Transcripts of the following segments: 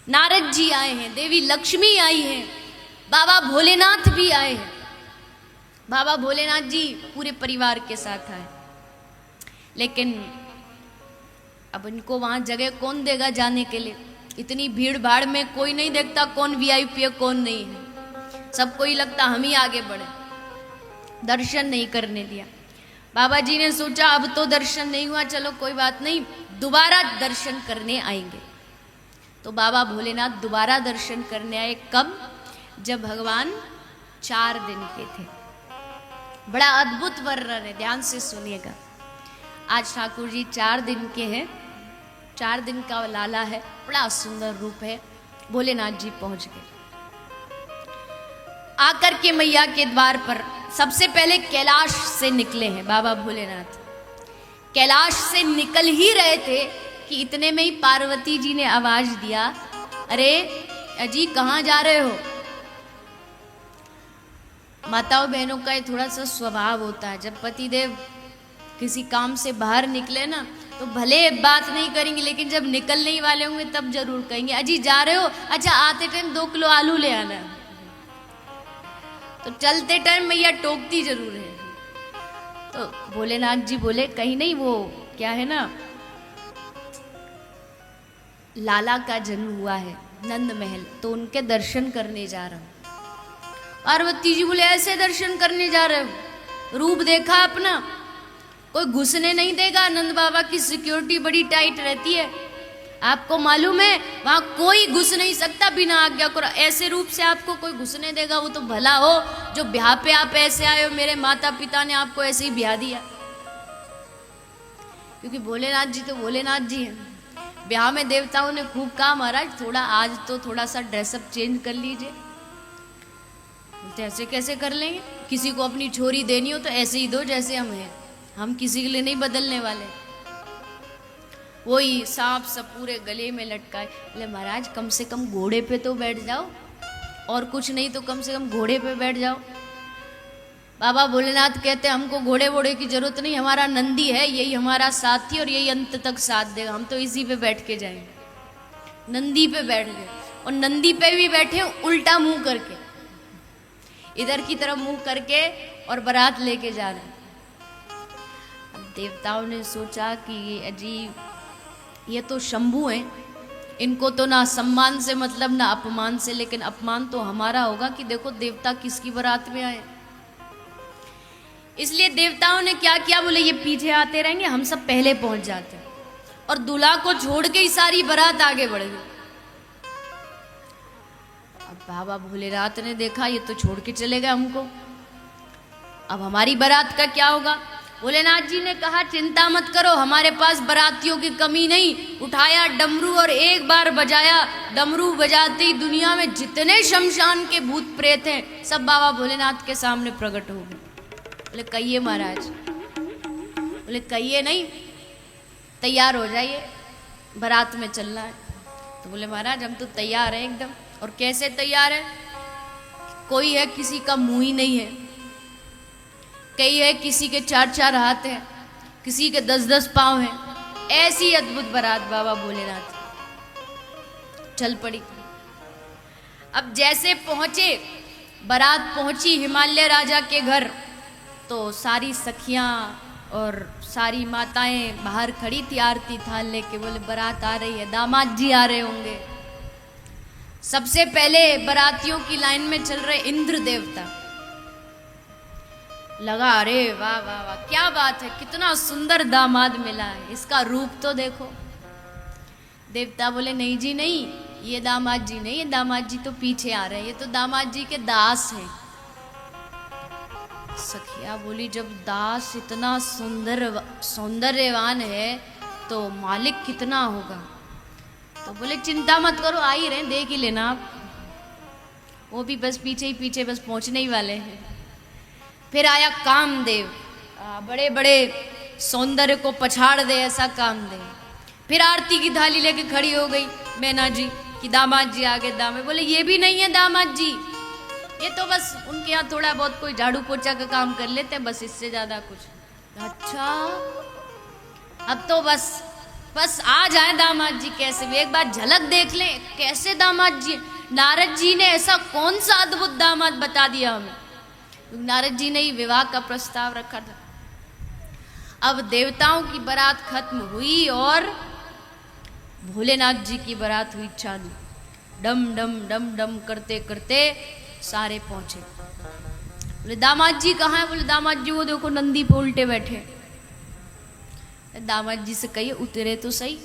नारद जी आए हैं, देवी लक्ष्मी आई हैं, बाबा भोलेनाथ भी आए हैं। बाबा भोलेनाथ जी पूरे परिवार के साथ आए, लेकिन अब इनको वहां जगह कौन देगा जाने के लिए? इतनी भीड़ भाड़ में कोई नहीं देखता कौन वीआईपी है कौन नहीं है, सबको ही लगता हम ही आगे बढ़े। दर्शन नहीं करने दिया। बाबा जी ने सोचा अब तो दर्शन नहीं हुआ, चलो कोई बात नहीं, दोबारा दर्शन करने आएंगे। तो बाबा भोलेनाथ दोबारा दर्शन करने आए। कब? जब भगवान 4 दिन के थे। बड़ा अद्भुत वर्णन है, ध्यान से सुनिएगा। आज ठाकुर जी 4 दिन के हैं, 4 दिन का लाला है, बड़ा सुंदर रूप है। भोलेनाथ जी पहुंच गए। आकर के मैया के द्वार पर सबसे पहले कैलाश से निकले हैं बाबा भोलेनाथ। कैलाश से निकल ही रहे थे कि इतने में ही पार्वती जी ने आवाज दिया, अरे अजी कहाँ जा रहे हो? माताओं बहनों का ये थोड़ा सा स्वभाव होता है, जब पतिदेव किसी काम से बाहर निकले ना तो भले बात नहीं करेंगे, लेकिन जब निकलने ही वाले होंगे तब जरूर कहेंगे, अजी जा रहे हो? अच्छा आते टाइम 2 किलो आलू ले आना। तो चलते टाइम मैया टोकती जरूर है। तो भोलेनाथ जी बोले कहीं नहीं, वो क्या है ना, लाला का जन्म हुआ है नंद महल, तो उनके दर्शन करने जा रहा हूं। पार्वती जी बोले ऐसे दर्शन करने जा रहे हो? रूप देखा अपना? कोई घुसने नहीं देगा, नंद बाबा की सिक्योरिटी बड़ी टाइट रहती है, आपको मालूम है, वहां कोई घुस नहीं सकता बिना आज्ञा को। ऐसे रूप से आपको कोई घुसने देगा वो तो भला हो जो ब्याह पे आप ऐसे आए हो, मेरे माता पिता ने आपको ऐसे ही ब्याह दिया। क्योंकि भोलेनाथ जी तो भोलेनाथ जी हैं। ब्याह में देवताओं ने खूब कहा महाराज थोड़ा आज तो थोड़ा सा ड्रेसअप चेंज कर लीजिए। तो ऐसे कैसे कर लेंगे? किसी को अपनी छोरी देनी हो तो ऐसे ही दो जैसे हम हैं, हम किसी के लिए नहीं बदलने वाले। वही सांप सब पूरे गले में लटकाए। बोले महाराज कम से कम घोड़े पे तो बैठ जाओ, और कुछ नहीं तो कम से कम घोड़े पे बैठ जाओ। बाबा भोलेनाथ कहते हैं हमको घोड़े वोड़े की जरूरत नहीं, हमारा नंदी है, यही हमारा साथी और यही अंत तक साथ देगा, हम तो इसी पे बैठ के जाएंगे। नंदी पे बैठ गए, और नंदी पे भी बैठे उल्टा मुंह करके, इधर की तरफ मुंह करके, और बारात लेके जा रहे हैं। अब देवताओं ने सोचा कि ये अजीब, ये तो शंभू हैं, इनको तो ना सम्मान से मतलब ना अपमान से, लेकिन अपमान तो हमारा होगा कि देखो देवता किसकी बारात में आए। इसलिए देवताओं ने क्या किया, बोले ये पीछे आते रहेंगे, हम सब पहले पहुंच जाते हैं, और दूल्हा को छोड़ के ही सारी बारात आगे बढ़ गई। अब बाबा भोलेनाथ ने देखा ये तो छोड़ के चले गए हमको, अब हमारी बारात का क्या होगा? भोलेनाथ जी ने कहा चिंता मत करो, हमारे पास बारातियों की कमी नहीं। उठाया डमरू और एक बार बजाया, डमरू बजाते ही दुनिया में जितने शमशान के भूत प्रेत हैं सब बाबा भोलेनाथ के सामने प्रकट हो गए। बोले कहिए महाराज, बोले कहिए नहीं, तैयार हो जाइए, बारात में चलना है। तो बोले महाराज हम तो तैयार हैं एकदम। और कैसे तैयार है? कोई है किसी का मुंह ही नहीं है, कई है किसी के 4-4 हाथ हैं, किसी के 10-10 पांव हैं, ऐसी अद्भुत बारात बाबा भोलेनाथ चल पड़ी। अब जैसे पहुंचे, बारात पहुंची हिमालय राजा के घर, तो सारी सखियां और सारी माताएं बाहर खड़ी थी आरती थाल लेके। बोले बारात आ रही है, दामाद जी आ रहे होंगे। सबसे पहले बारातियों की लाइन में चल रहे इंद्र देवता। लगा अरे वाह वाह वाह क्या बात है, कितना सुंदर दामाद मिला है, इसका रूप तो देखो। देवता बोले नहीं जी नहीं, ये दामाद जी नहीं, ये दामाद जी तो पीछे आ रहे हैं, ये तो दामाद जी के दास हैं। सखिया बोली जब दास इतना सौंदर्यवान है तो मालिक कितना होगा? तो बोले चिंता मत करो, आ ही रहे, देख ही लेना आप, वो भी बस पीछे ही पीछे बस पहुंचने ही वाले हैं। फिर आया कामदेव, बड़े बड़े सौंदर्य को पछाड़ दे ऐसा कामदेव। फिर आरती की थाली लेके खड़ी हो गई मैना जी कि दामाद जी आगे। दामाद बोले ये भी नहीं है दामाद जी, ये तो बस उनके यहाँ थोड़ा बहुत कोई झाड़ू पोछा का काम कर लेते हैं, बस इससे ज्यादा कुछ। अच्छा अब तो बस बस आ जाए दामाद जी कैसे भी, एक बार झलक देख लें कैसे दामाद जी। नारद जी ने ऐसा कौन सा अद्भुत दामाद बता दिया हमें, नारद जी ने ही विवाह का प्रस्ताव रखा था। अब देवताओं की बारात खत्म हुई और भोलेनाथ जी की बारात हुई चालू। डम डम डम डम करते करते सारे पहुंचे। बोले दामाद जी कहाँ है? बोले दामाद जी वो देखो नंदी पे उल्टे बैठे। दामाद जी से कहिए उतरे तो सही।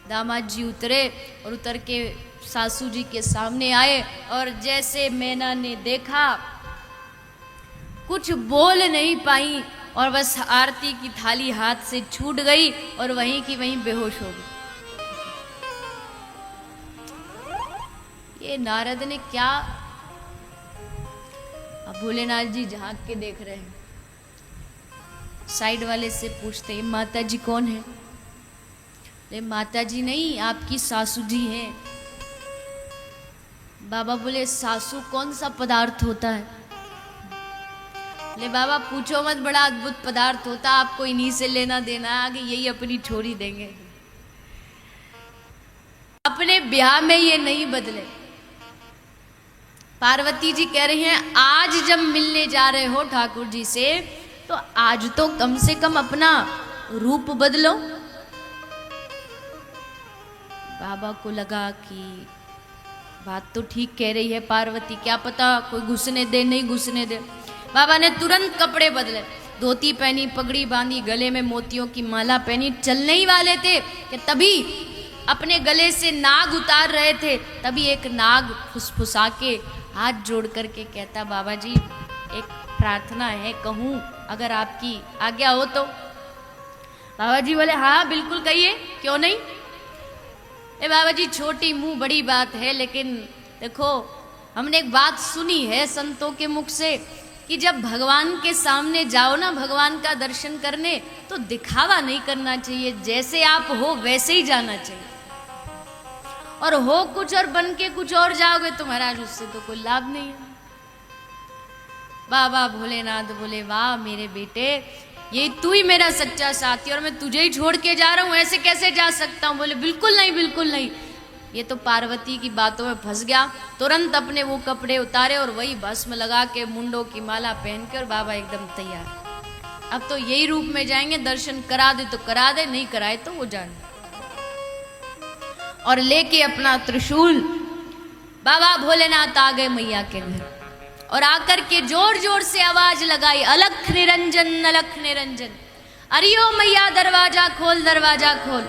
दामाद जी उतरे और उतर के सासू जी के सामने आए और जैसे मैना ने देखा कुछ बोल नहीं पाई और बस आरती की थाली हाथ से छूट गई और वहीं की वहीं बेहोश हो गई। ये नारद ने क्या, अब भोलेनाथ जी झांक के देख रहे हैं। साइड वाले से पूछते हैं माता जी कौन है? ले माता जी नहीं, आपकी सासू जी हैं। बाबा बोले सासू कौन सा पदार्थ होता है? ले बाबा पूछो मत, बड़ा अद्भुत पदार्थ होता, आपको इन्हीं से लेना देना, आगे यही अपनी छोरी देंगे। अपने ब्याह में ये नहीं बदले। पार्वती जी कह रही हैं आज जब मिलने जा रहे हो ठाकुर जी से तो आज तो कम से कम अपना रूप बदलो। बाबा को लगा कि बात तो ठीक कह रही है पार्वती, क्या पता कोई घुसने दे नहीं घुसने दे। बाबा ने तुरंत कपड़े बदले, धोती पहनी, पगड़ी बांधी, गले में मोतियों की माला पहनी। चलने ही वाले थे कि तभी अपने गले से नाग उतार रहे थे, तभी एक नाग फुसफुसा के हाथ जोड़ करके कहता बाबा जी एक प्रार्थना है, कहूँ अगर आपकी आज्ञा हो तो। बाबा जी बोले हाँ बिल्कुल कहिए, क्यों नहीं। बाबा जी छोटी मुंह बड़ी बात है, लेकिन देखो हमने एक बात सुनी है संतों के मुख से कि जब भगवान के सामने जाओ ना, भगवान का दर्शन करने, तो दिखावा नहीं करना चाहिए, जैसे आप हो वैसे ही जाना चाहिए। और हो कुछ और बन के कुछ और जाओगे तो महाराज उससे तो कोई लाभ नहीं है। बाबा भोलेनाथ बोले वाह मेरे बेटे, ये तू ही मेरा सच्चा साथी और मैं तुझे ही छोड़ के जा रहा हूँ, ऐसे कैसे जा सकता हूँ। बोले बिल्कुल नहीं बिल्कुल नहीं। ये तो पार्वती की बातों में फंस गया। तुरंत अपने वो कपड़े उतारे और वही भस्म लगा के, मुंडों की माला पहन के, और बाबा एकदम तैयार। अब तो यही रूप में जाएंगे, दर्शन करा दे तो करा दे, नहीं कराए तो वो जाने। और लेके अपना त्रिशूल बाबा भोलेनाथ आ गए मैया के घर और आकर के जोर जोर से आवाज लगाई अलख निरंजन अलख निरंजन, अरियो मैया दरवाजा खोल दरवाजा खोल।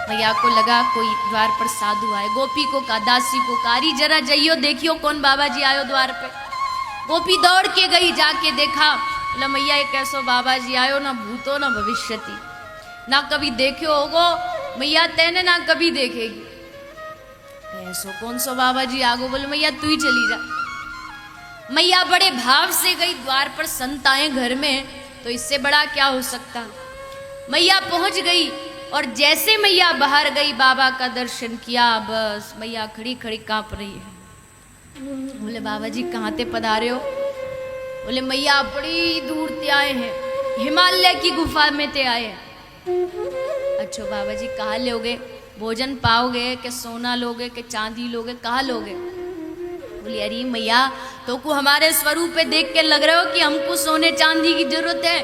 मैया को लगा कोई द्वार पर साधु आए। गोपी को कहा, दासी को कहा, अरे जरा जाइयो देखियो कौन बाबा जी आयो द्वार पे। गोपी दौड़ के गई, जाके देखा, बोला मैया ये कैसो बाबा जी आयो, ना भूतो ना भविष्यति, ना कभी देखियो होगो मैया तेने, ना कभी देखेगी। ऐसो कौन सो बाबा जी आगो। बोले मैया तू ही चली जा। मैया बड़े भाव से गई, द्वार पर संत आए घर में, तो इससे बड़ा क्या हो सकता। मैया पहुंच गई और जैसे मैया बाहर गई, बाबा का दर्शन किया, बस मैया खड़ी खड़ी कांप रही है। बोले बाबा जी कहाँ ते पधारे हो? बोले मैया बड़ी दूर ते आए हैं, हिमालय की गुफा में ते आए हैं। अच्छा बाबा जी कहाँ लोगे? भोजन पाओगे कि सोना लोगे कि चांदी लोगे, कहाँ लोगे? बोली अरे मैया तो को हमारे स्वरूप पे देख के लग रहे हो कि हमको सोने चांदी की जरूरत है।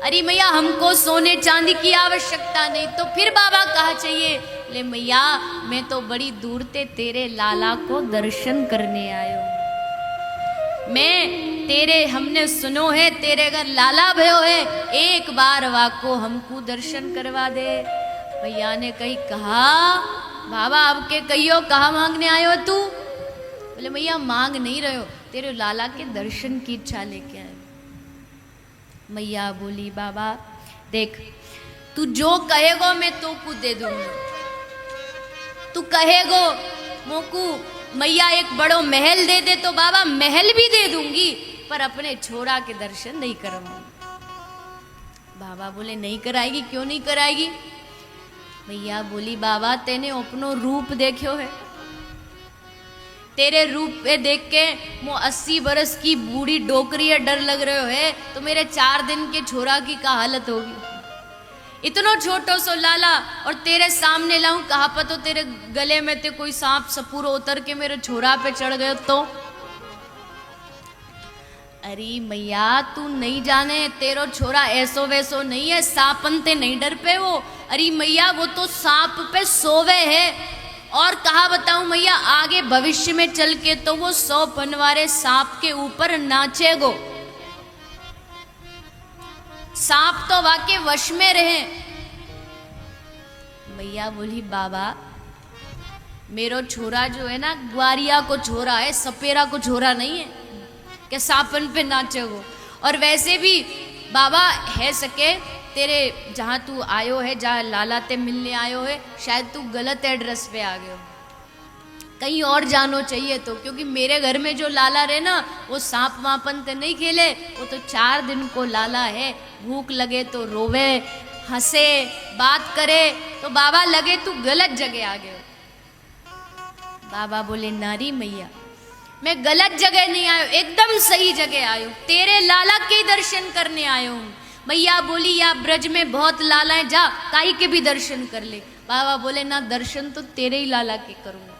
अरे मैया हमको सोने चांदी की आवश्यकता नहीं, तो फिर बाबा कहाँ चाहिए? ले मैया मैं तो बड़ी दूर ते तेरे लाला को दर्शन करने आयो। मैं तेरे, हमने सुनो है तेरे घर लाला भयो है, एक बार वाको हमको दर्शन करवा दे। भैया ने कही कहा बाबा आपके कहियो कहा मांगने आयो तू? बोले मैया मांग नहीं रहे हो, तेरे लाला के दर्शन की इच्छा लेके आए। मैया बोली बाबा देख तू जो कहेगो मैं तो को दे दूंगा, तू कहेगो मोकू मैया एक बड़ो महल दे दे तो बाबा महल भी दे दूंगी, पर अपने छोरा के दर्शन नहीं करवाऊंगी। बाबा बोले नहीं कराएगी? क्यों नहीं कराएगी? मैया बोली बाबा तेने अपनो रूप देखो है, तेरे रूप पे देख के मो 80 बरस की बूढ़ी डोकरी डर लग रहे है, तो मेरे 4 दिन के छोरा की का हालत होगी। इतनो छोटो सो लाला और तेरे सामने लाऊं, कहा पतो तेरे गले में ते कोई सांप सपूरो उतर के मेरे छोरा पे चढ़ गयो तो। अरे मैया तू नहीं जाने, तेरो छोरा ऐसो वैसो नहीं है, सांपन ते नहीं डर पे वो। अरे मैया वो तो सांप पे सोवे है। और कहा बताऊं मैया, आगे भविष्य में चल के तो वो 100 बनवारे सांप के ऊपर नाचेगो। सांप तो वाके वश में रहे। मैया बोली बाबा मेरो छोरा जो है ना ग्वारिया को छोरा है, सपेरा को छोरा नहीं है कि सांपन पे नाचेगो। और वैसे भी बाबा है सके तेरे जहाँ तू आयो है, जहाँ लाला ते मिलने आयो है, शायद तू गलत एड्रेस पे आ गयो, कहीं और जानो चाहिए तो। क्योंकि मेरे घर में जो लाला रहे ना वो सांप वापन ते नहीं खेले, वो तो 4 दिन को लाला है। भूख लगे तो रोवे, हंसे, बात करे, तो बाबा लगे तू गलत जगह आ गयो। बाबा बोले नारी मैया मैं गलत जगह नहीं आयो, एकदम सही जगह आयो, तेरे लाला के दर्शन करने आयो हूँ। मैया बोली या ब्रज में बहुत लाला है, जा काई के भी दर्शन कर ले। बाबा बोले ना दर्शन तो तेरे ही लाला के करूँगा।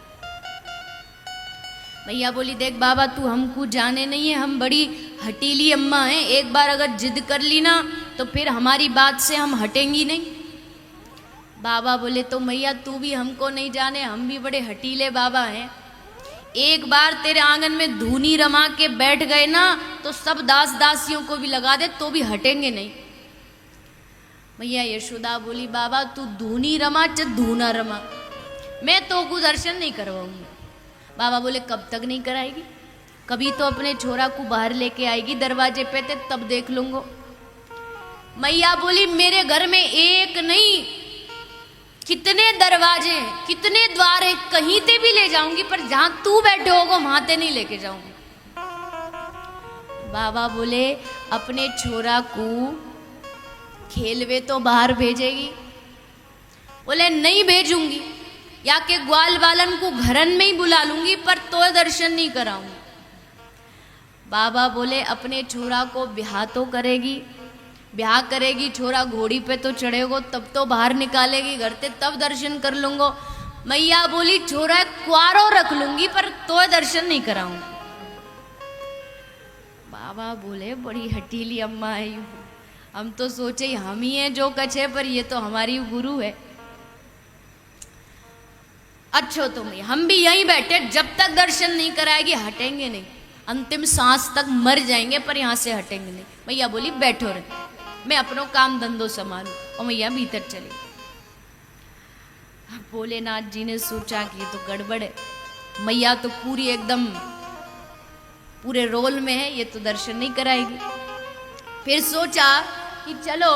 मैया बोली देख बाबा तू हमको जाने नहीं है, हम बड़ी हटीली अम्मा हैं, एक बार अगर जिद कर ली ना तो फिर हमारी बात से हम हटेंगी नहीं। बाबा बोले तो मैया तू भी हमको नहीं जाने, हम भी बड़े हटीले बाबा हैं। एक बार तेरे आंगन में धूनी रमा के बैठ गए ना तो सब दास दासियों को भी लगा दे तो भी हटेंगे नहीं। मैया यशोदा बोली बाबा तू धूनी रमा चाहे धूना रमा, मैं तो को दर्शन नहीं करवाऊंगी। बाबा बोले कब तक नहीं कराएगी, कभी तो अपने छोरा को बाहर लेके आएगी दरवाजे पे ते तब देख लूंगो। मैया बोली मेरे घर में एक नहीं कितने दरवाजे कितने द्वार है, कहीं ते भी ले जाऊंगी, पर जहां तू बैठे होगा वहां ते नहीं लेके जाऊंगी। बाबा बोले अपने छोरा को खेलवे तो बाहर भेजेगी? बोले नहीं भेजूंगी, या के ग्वाल वालन को घरन में ही बुला लूंगी, पर तो दर्शन नहीं कराऊंगी। बाबा बोले अपने छोरा को ब्याह तो करेगी, ब्याह करेगी, छोरा घोड़ी पे तो चढ़ेगो, तब तो बाहर निकालेगी घर से, तब दर्शन कर लूंगो। मैया बोली छोरा क्वारो रख लूंगी, पर तो दर्शन नहीं कराऊंगी। बाबा बोले बड़ी हटीली अम्मा है, हम तो सोचे हम ही हैं जो कछ है, पर ये तो हमारी गुरु है। अच्छो तो मैया हम भी यहीं बैठे, जब तक दर्शन नहीं कराएगी हटेंगे नहीं, अंतिम सांस तक मर जाएंगे पर यहां से हटेंगे नहीं। मैया बोली बैठो रहे, मैं अपनो काम धंधो संभालू। और मैया भीतर चली। भोलेनाथ जी ने सोचा कि ये तो गड़बड़ है, मैया तो पूरी एकदम पूरे रोल में है, ये तो दर्शन नहीं कराएगी। फिर सोचा कि चलो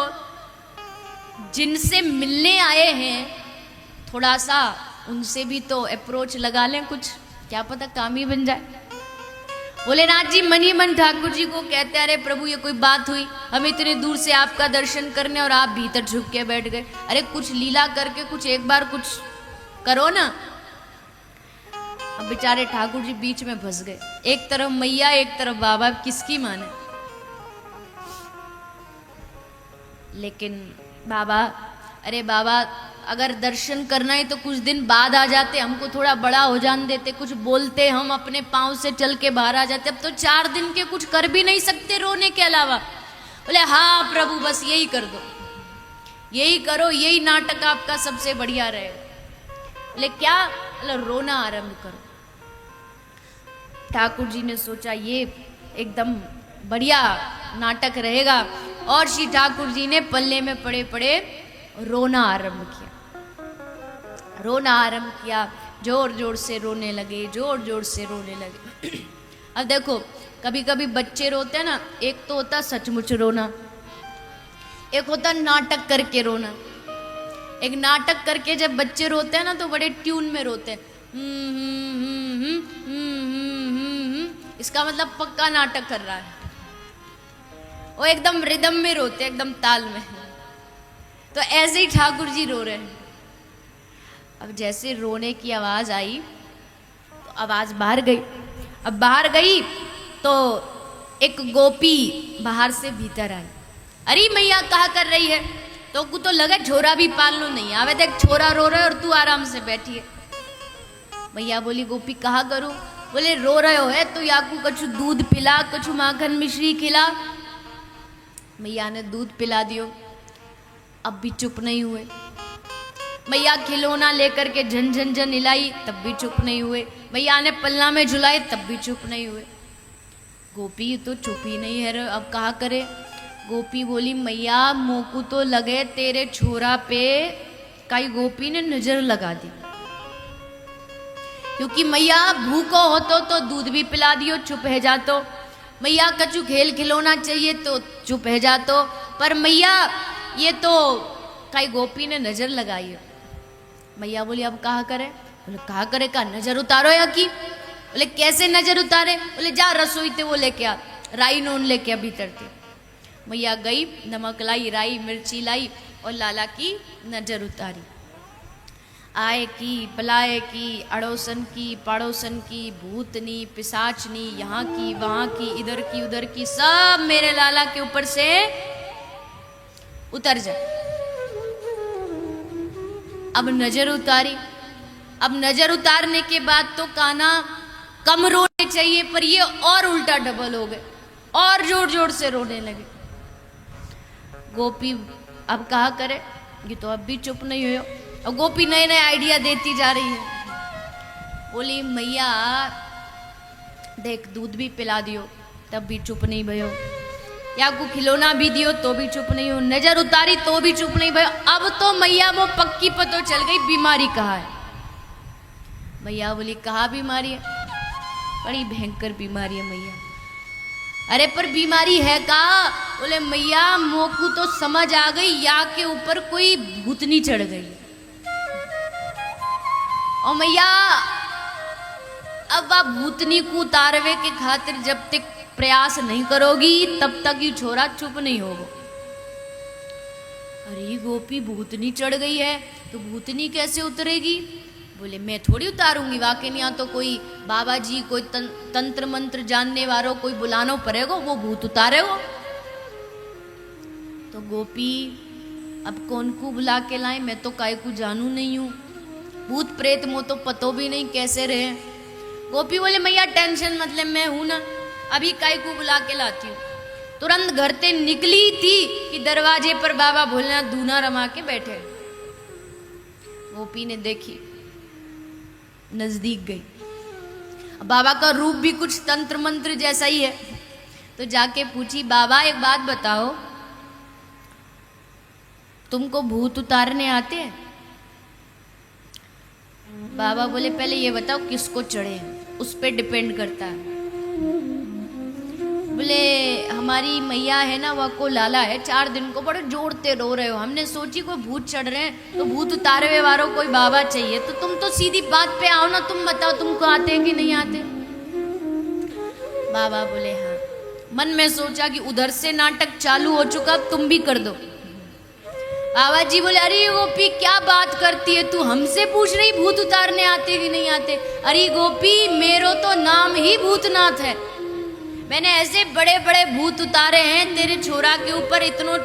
जिनसे मिलने आए हैं थोड़ा सा उनसे भी तो अप्रोच लगा लें, कुछ क्या पता काम ही बन जाए। भोलेनाथ जी मनी मन ठाकुर जी को कहते अरे प्रभु ये कोई बात हुई, हम इतने दूर से आपका दर्शन करने और आप भीतर झुक के बैठ गए, अरे कुछ लीला करके कुछ एक बार कुछ करो ना। अब बेचारे ठाकुर जी बीच में फंस गए, एक तरफ मैया एक तरफ बाबा, किसकी माने। लेकिन बाबा अरे बाबा अगर दर्शन करना है तो कुछ दिन बाद आ जाते, हमको थोड़ा बड़ा हो जाने देते, कुछ बोलते, हम अपने पाँव से चल के बाहर आ जाते। अब तो 4 दिन के कुछ कर भी नहीं सकते रोने के अलावा। बोले हाँ प्रभु बस यही कर दो, यही करो, यही नाटक आपका सबसे बढ़िया रहेगा। बोले क्या? बोले रोना आरंभ करो। ठाकुर जी ने सोचा ये एकदम बढ़िया नाटक रहेगा, और श्री ठाकुर जी ने पल्ले में पड़े पड़े रोना आरंभ किया। रोना आरंभ किया, जोर जोर से रोने लगे, जोर जोर से रोने लगे। अब देखो कभी कभी बच्चे रोते हैं ना, एक तो होता सचमुच रोना, एक होता नाटक करके रोना। एक नाटक करके जब बच्चे रोते हैं ना तो बड़े ट्यून में रोते हैं, इसका मतलब पक्का नाटक कर रहा है। वो एकदम रिदम में रोते, एकदम ताल में। तो ऐसे ही ठाकुर जी रो रहे हैं। अब जैसे रोने की आवाज आई तो आवाज बाहर गई। अब बाहर गई तो एक गोपी बाहर से भीतर आई। अरे मैया कहा कर रही है? तो को तो लगे छोरा भी पाल लो, नहीं आवे देख छोरा रो रहे और तू आराम से बैठी है। मैया बोली गोपी कहा करूं? बोले रो रहे हो है तो याकू कछु दूध पिला, कछु माखन मिश्री खिला। मैया ने दूध पिला दियो, अब भी चुप नहीं हुए। मैया खिलौना लेकर के झन झन झन हिलाई, तब भी चुप नहीं हुए। मैया ने पल्ला में झुलाए, तब भी चुप नहीं हुए। गोपी तो चुप ही नहीं है, अब कहा करे। गोपी बोली मैया मोकू तो लगे तेरे छोरा पे कई गोपी ने नजर लगा दी, क्योंकि मैया भूखो होतो तो दूध भी पिला दियो चुप है जातो, मैया कछु खेल खिलौना चाहिए तो चुप है जातो, पर मैया ये तो कई गोपी ने नजर लगाई है। मैया बोली अब कहा करे? बोले कहा करे का नजर उतारो या की? बोले कैसे नजर उतारे? बोले जा रसोई ते वो लेके आ, राई नून लेके आ भीतर थे। मैया गई, नमक लाई, राई मिर्ची लाई और लाला की नजर उतारी। आए की, पलाए की, अड़ोसन की, पड़ोसन की, भूतनी, पिशाचनी, यहाँ की, वहाँ की, इधर की, उधर की, सब मेरे लाला के ऊपर से उतर जाए। अब नजर उतारी। अब नजर उतारने के बाद तो काना कम रोने चाहिए, पर ये और उल्टा डबल हो गए और जोर जोर से रोने लगे। गोपी अब कहा करे, ये तो अब भी चुप नहीं हुए। और गोपी नए नए आइडिया देती जा रही है। बोली मैया देख दूध भी पिला दियो, तब भी चुप नहीं भयो, या को खिलौना भी दियो तो भी चुप नहीं हो, नजर उतारी तो भी चुप नहीं भयो। अब तो मैया वो पक्की पतो चल गई बीमारी कहाँ है। मैया बोली कहाँ बीमारी है? बड़ी भयंकर बीमारी है मैया। अरे पर बीमारी है का? बोले मैया मोकू तो समझ आ गई या के ऊपर कोई भूतनी चढ़ गई। और मैया अब आप भूतनी को उतारवे के खातिर जब तक प्रयास नहीं करोगी तब तक ये छोरा चुप नहीं होगा। अरे गोपी भूतनी चढ़ गई है तो भूतनी कैसे उतरेगी? बोले मैं थोड़ी उतारूंगी, वाकई नहीं तो कोई बाबा जी कोई तंत्र मंत्र जानने वालों कोई बुलाना पड़ेगा, वो भूत उतारेगा। तो गोपी अब कौन को बुला के लाए? मैं तो काय को जानू नहीं हूँ, भूत प्रेत मो तो पतो भी नहीं कैसे रहे। गोपी बोले मैया टेंशन मतलब मैं हूं ना, अभी काय को बुला के लाती हूँ। तुरंत घर से निकली थी कि दरवाजे पर बाबा भोलेनाथ दूना रमा के बैठे। गोपी ने देखी, नजदीक गई। बाबा का रूप भी कुछ तंत्र मंत्र जैसा ही है, तो जाके पूछी बाबा एक बात बताओ, तुमको भूत उतारने आते हैं? बाबा बोले पहले ये बताओ किसको चढ़े हैं, उस पे डिपेंड करता है। बोले हमारी मैया है ना, वह को लाला है, 4 दिन को बड़े जोड़ते रो रहे हो, हमने सोची कोई भूत चढ़ रहे हैं तो भूत उतारे हुए वालों कोई बाबा चाहिए, तो तुम तो सीधी बात पे आओ ना, तुम बताओ तुमको आते हैं कि नहीं आते? बाबा बोले हाँ। मन में सोचा कि उधर से नाटक चालू हो चुका, तुम भी कर दो। बाबा जी बोले अरे गोपी क्या बात करती है तू, हमसे पूछ रही भूत उतारने आते कि नहीं आते? अरे गोपी मेरो तो नाम ही भूतनाथ है, मैंने ऐसे बड़े बड़े भूत उतारे हैं तेरे छोरा के ऊपर, इतनो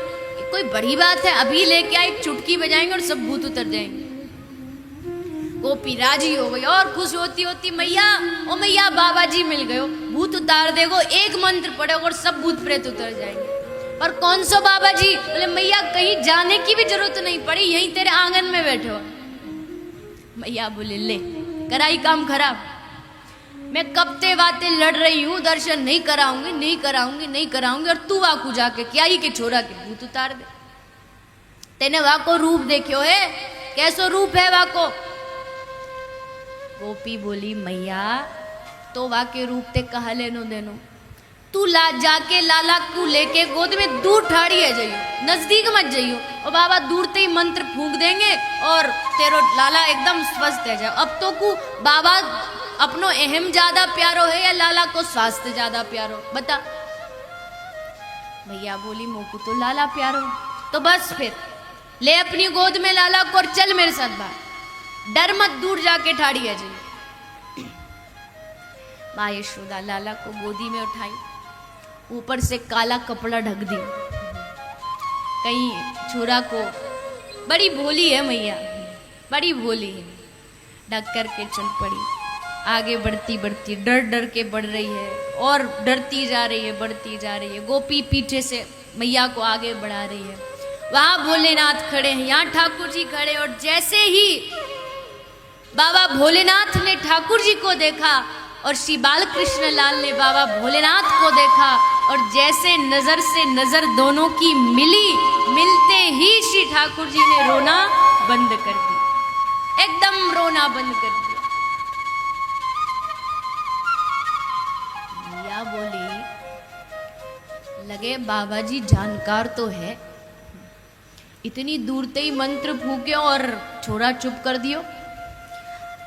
कोई बड़ी बात है? अभी लेके आए, चुटकी बजाएंगे और सब भूत उतर जाएंगे। गोपी राजी हो गई और खुश होती होती मैया ओ मैया बाबा जी मिल गए, भूत उतार देगो, एक मंत्र पड़ेगा और सब भूत प्रेत उतर जाएंगे। और कौन सो बाबा जी? बोले मैया कहीं जाने की भी जरूरत नहीं पड़ी, यहीं तेरे आंगन में बैठे हो। मैया बोले ले कराई काम खराब, मैं कब ते बातें लड़ रही हूँ, दर्शन नहीं कराऊंगी नहीं कराऊंगी नहीं कराऊंगी, और तू वाकू जाके क्या ही के छोरा के भूत उतार दे। तेने वाको रूप देखियो है, कैसो रूप है वाको? गोपी बोली मैया तो वाके रूप ते कहा लेनो देनो, तू जाके लाला को लेके गोद में दूर ठाड़ी है जाइयो, नजदीक मत जाइयो, और बाबा दूर ते ही मंत्र फूंक देंगे और तेरो लाला एकदम स्वस्थ है जाओ। अब तो को बाबा अपनो अहम ज्यादा प्यारो है या लाला को स्वास्थ्य ज्यादा प्यारो, बता? भैया बोली मोकू तो लाला प्यारो, तो बस फिर ले अपनी गोद में लाला को और चल मेरे साथ बाहर, डर मत, दूर जाके ठाड़ी है जी। माँ यशोदा लाला को गोदी में उठाई, ऊपर से काला कपड़ा ढक दी, कहीं छोरा को, बड़ी भोली है मैया, बड़ी भोली है, ढक कर के चल पड़ी। आगे बढ़ती बढ़ती डर डर के बढ़ रही है और डरती जा रही है, बढ़ती जा रही है। गोपी पीछे से मैया को आगे बढ़ा रही है। वहां भोलेनाथ खड़े हैं, यहाँ ठाकुर जी खड़े, और जैसे ही बाबा भोलेनाथ ने ठाकुर जी को देखा और श्री बालकृष्ण लाल ने बाबा भोलेनाथ को देखा, और जैसे नजर से नजर दोनों की मिली, मिलते ही श्री ठाकुर जी ने रोना बंद कर दिया, एकदम रोना बंद कर दिया। मैया बोली, लगे बाबा जी जानकार तो है, इतनी दूर ते ही मंत्र फूके और छोरा चुप कर दियो।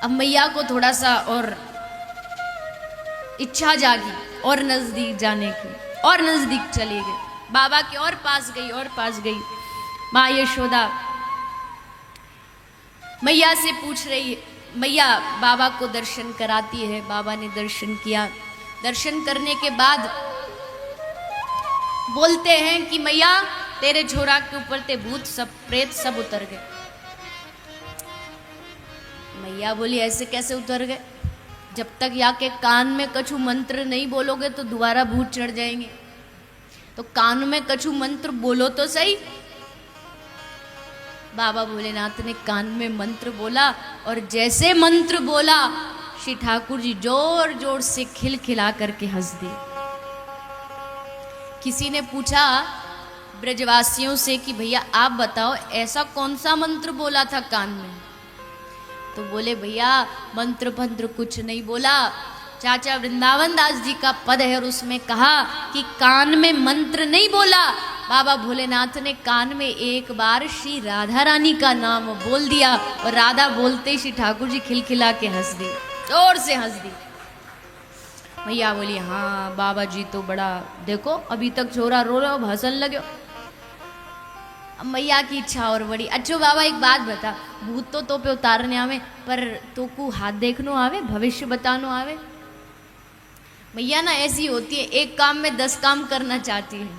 अब मैया को थोड़ा सा और इच्छा जागी और नजदीक जाने की, और नजदीक चली गई, बाबा के और पास गई और पास गई। माँ यशोदा मैया से पूछ रही है, मैया बाबा को दर्शन कराती है। बाबा ने दर्शन किया, दर्शन करने के बाद बोलते हैं कि मैया तेरे छोरा के ऊपर ते भूत सब प्रेत सब उतर गए। मैया बोली, ऐसे कैसे उतर गए? जब तक या के कान में कछु मंत्र नहीं बोलोगे तो दोबारा भूत चढ़ जाएंगे, तो कान में कछु मंत्र बोलो तो सही। बाबा भोलेनाथ ने कान में मंत्र बोला, और जैसे मंत्र बोला श्री ठाकुर जी जोर जोर से खिलखिला करके हंस दिए। किसी ने पूछा ब्रजवासियों से कि भैया आप बताओ ऐसा कौन सा मंत्र बोला था कान में? तो बोले, भैया मंत्र पंत्र कुछ नहीं बोला, चाचा वृंदावन दास जी का पद है और उसमें कहा कि कान में मंत्र नहीं बोला। बाबा भोलेनाथ ने कान में एक बार श्री राधा रानी का नाम बोल दिया, और राधा बोलते श्री ठाकुर जी खिलखिला के हंस दिए, जोर से हंस दी। मैया बोली, हाँ बाबा जी तो बड़ा, देखो अभी तक छोरा रो रहा हो, हंसन लगे। मैया की इच्छा और बड़ी, अच्छो बाबा एक बात बता, भूत तो पे उतारने आवे, पर तो को हाथ देखनो आवे, भविष्य बतानो आवे? मैया ना ऐसी होती है, एक काम में 10 काम करना चाहती है।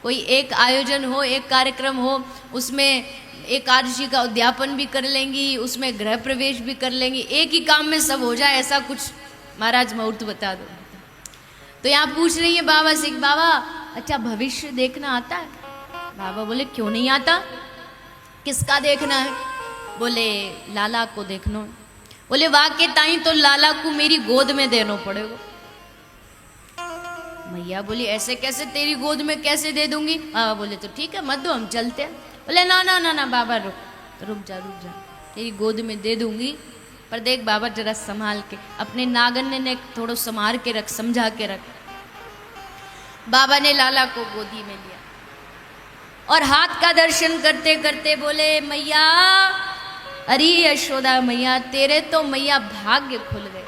कोई एक आयोजन हो, एक कार्यक्रम हो, उसमें एकादशी का उद्यापन भी कर लेंगी, उसमें गृह प्रवेश भी कर लेंगी, एक ही काम में सब हो जाए, ऐसा कुछ महाराज मुहूर्त बता दो। तो यहाँ पूछ रही है बाबा से, बाबा अच्छा भविष्य देखना आता है? बाबा बोले, क्यों नहीं आता? किसका देखना है? बोले, लाला को देखना। बोले, वाके ताई तो लाला को मेरी गोद में देना पड़ेगा। मैया बोली, ऐसे कैसे, तेरी गोद में कैसे दे दूंगी? बाबा बोले, तो ठीक है मत दो, हम चलते हैं। बोले, ना ना ना ना बाबा रुक जा, तेरी गोद में दे दूंगी, पर देख बाबा जरा संभाल के, अपने नागन ने थोड़ा संभाल के रख, समझा के रख। बाबा ने लाला को गोदी में लिया और हाथ का दर्शन करते करते बोले, मैया, अरे यशोदा मैया, तेरे तो मैया भाग्य खुल गए,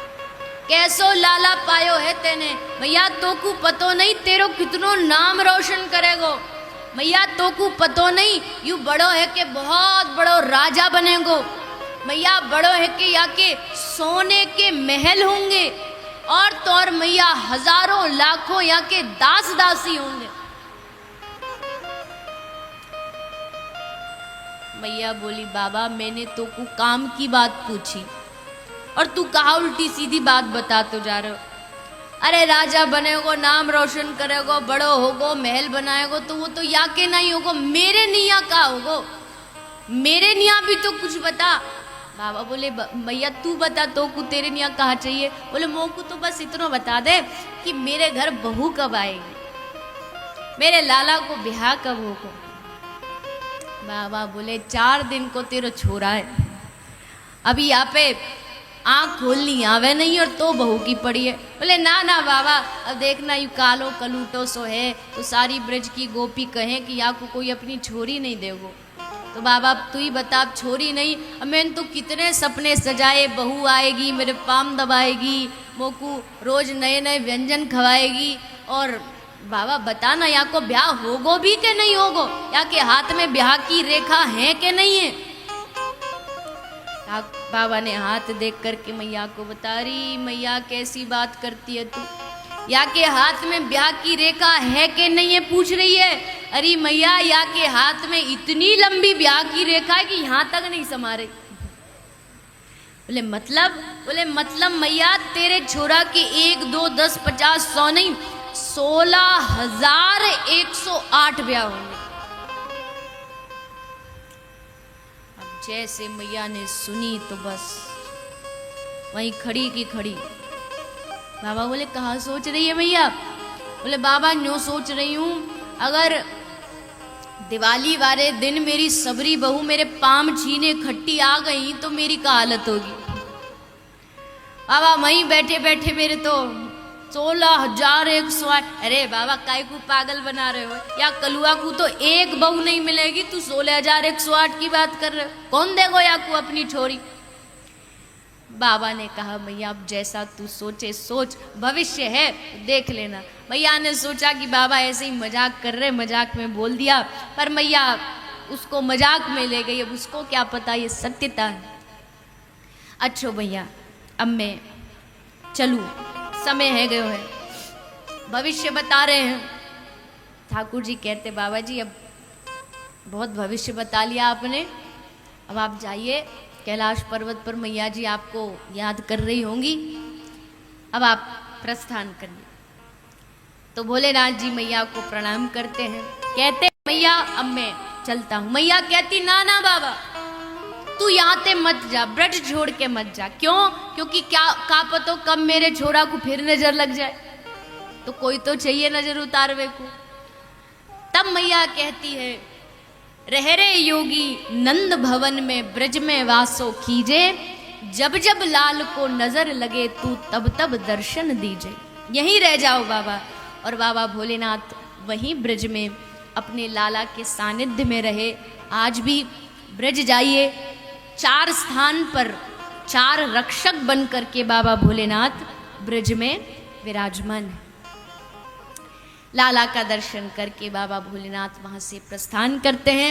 कैसो लाला पायो है तेने। मैया तो को पतो नहीं तेरो कितनो नाम रोशन करेगो। मैया तो को पतो नहीं यू बड़ो है के बहुत बड़ो राजा बनेगो। मैया बड़ो है के या के सोने के महल होंगे, और तो और मैया हजारों लाखों या के दास दासी होंगे। मैया बोली, बाबा मैंने तो को काम की बात पूछी और तू कहा उल्टी सीधी बात बता तो जा रहे हो। अरे राजा बनेगो, नाम रोशन करेगो, बड़ो होगो, महल बनाएगो, तो वो तो या के नहीं होगो, मेरे निया का होगो, मेरे निया भी तो कुछ बता। बाबा बोले, मैया तू बता, तो को तेरे निया कहा चाहिए? बोले, मो को तो बस इतना बता दे कि मेरे घर बहू कब आएगी, मेरे लाला को ब्याह कब होगा। बाबा बोले, 4 दिन को तेरा छोरा है, अभी यहाँ पे आँख खोलनी आवे नहीं और तो बहू की पड़ी है। बोले, ना ना बाबा, अब देखना यू कालो कलूटो सो है, तो सारी ब्रज की गोपी कहें कि यहाँ को कोई अपनी छोरी नहीं देगो। तो बाबा तू ही बता, अब छोरी नहीं, अब मैंने तो कितने सपने सजाए, बहू आएगी, मेरे पाम दबाएगी, मोकू रोज नए नए व्यंजन खवाएगी, और बाबा बताना या को ब्याह होगो भी के नहीं होगो, या के हाथ में ब्याह की रेखा है के नहीं है। बाबा ने हाथ देख करके मैया को बता रही, मैया कैसी बात करती है तू, या के हाथ में ब्याह की रेखा है कि नहीं है पूछ रही है। अरे मैया या के हाथ में इतनी लंबी ब्याह की रेखा है कि यहाँ तक नहीं समा रही। बोले मतलब मैया तेरे छोरा के 1 2 10 50 100 नहीं 16,108 ब्याह होंगे। अब जैसे मैया ने सुनी तो बस वहीं खड़ी की खड़ी। बाबा बोले कहाँ सोच रही है मैया? बोले बाबा यूं सोच रही हूं, अगर दिवाली वाले दिन मेरी सबरी बहू मेरे पाम छीने खट्टी आ गई तो मेरी क्या हालत होगी। बाबा वहीं बैठे बैठे मेरे तो 16,108। अरे बाबा काय को पागल बना रहे हो? या कलुआ को तो एक बहू नहीं मिलेगी, तू 16,108 की बात कर रहे हो? कौन देगो या को अपनी छोरी? बाबा ने कहा मैया अब जैसा तू सोचे सोच, भविष्य है देख लेना। मैया ने सोचा कि बाबा ऐसे ही मजाक कर रहे, मजाक में बोल दिया, पर मैया उसको मजाक में ले गई। अब उसको क्या पता ये सत्यता है। अच्छो भैया अब मैं चलूं, समय है गयो है, भविष्य बता रहे हैं। ठाकुर जी कहते बाबा जी अब बहुत भविष्य बता लिया आपने, अब आप जाइए, कैलाश पर्वत पर मैया जी आपको याद कर रही होंगी, अब आप प्रस्थान करिए। तो भोलेनाथ जी मैया को प्रणाम करते हैं, कहते मैया अब मैं चलता हूं। मैया कहती ना ना बाबा तू यहाँ ते मत जा, ब्रज छोड़ के मत जा। क्यों? क्योंकि क्या का पतो कब मेरे छोरा को फिर नजर लग जाए, तो कोई तो चाहिए नजर उतारवे को। तब मैया कहती है रह रे योगी नंद भवन में ब्रज में वासो कीजे, जब जब लाल को नजर लगे तू तब तब दर्शन दीजे। यहीं रह जाओ बाबा। और बाबा भोलेनाथ वहीं ब्रज में अपने लाला के सानिध्य में रहे। आज भी ब्रज जाइए, 4 स्थान पर 4 रक्षक बन करके बाबा भोलेनाथ ब्रज में विराजमान है। लाला का दर्शन करके बाबा भोलेनाथ वहां से प्रस्थान करते हैं।